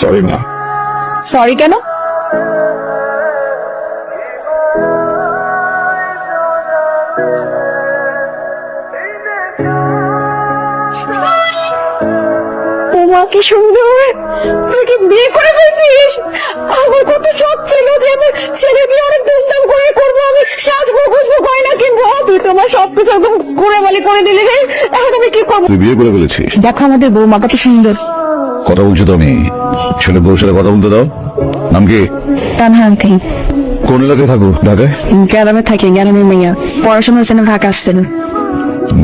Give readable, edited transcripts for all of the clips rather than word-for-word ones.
Sorry মা। Sorry কেন? ওমা কি সুন্দর, তুই কি বিয়ে করে ফেলছিস? আমার কত শখ ছিল যে আমি ছেলে বিয়ে অনেক ধুমধাম করে করবো, আমি সাজবো গুজবো গয়না কিনবো, তুই তো আমার সবকিছু একদম ঘুরেবালি করে দিলি রে। এখন আমি কি করবো? তুই বিয়ে করে ফেলেছিস? দেখো আমাদের বৌমা কত সুন্দর। কথা বলছো তো আমি, ছেলে বউর সাথে কথা বলতে দাও। নাম কি? তানহা আঙ্কেল। কোন এলাকায় থাকো? ঢাকায়? গ্রামে থাকি, গ্রামের মেয়া, পড়াশোনা হচ্ছে না, ঢাকা আসছেন।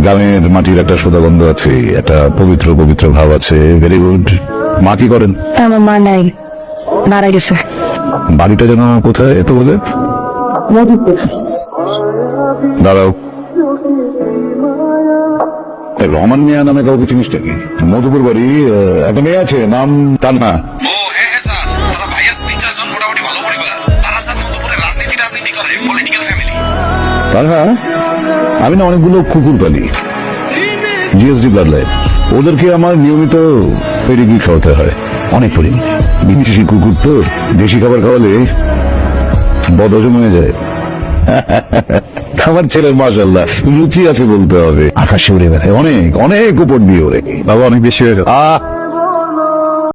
গ্রামের মাটির একটা সুগন্ধ আছে, একটা পবিত্র পবিত্র ভাব আছে। Very good. মা কি করেন? আমার মা নাই, মারা গেছে। বাড়িটা যেন কোথায় এত বলে? দাঁড়াও, রহমান মিয়া নামে কাউকে চিনিস নাকি? মধুপুর বাড়ি, একটা মেয়ে আছে নাম তান্না। ও হ্যাঁ হ্যাঁ স্যার, তারা ভাইয়াস 3-4 জন মোটামুটি ভালো পরিবার। তারা স্যার মধুপুরে রাজনীতি করে, পলিটিক্যাল ফ্যামিলি। তান্না, আমি না অনেকগুলো কুকুর পালি, জিএসডি ব্লাড লাইন। ওদেরকে আমার নিয়মিত পেডিগ্রি খাওয়াতে হয়, অনেক পরিমাণে। বিদেশি কুকুর তো দেশি খাবার খাওয়ালে বদহজম হয়ে যায়। আমার ছেলের মাশাআল্লাহ রুচি আছে বলতে হবে, আকাশে উড়ে বেড়ায়, অনেক অনেক উপর দিয়ে ওরে। বাবা অনেক বেশি হয়ে যায়।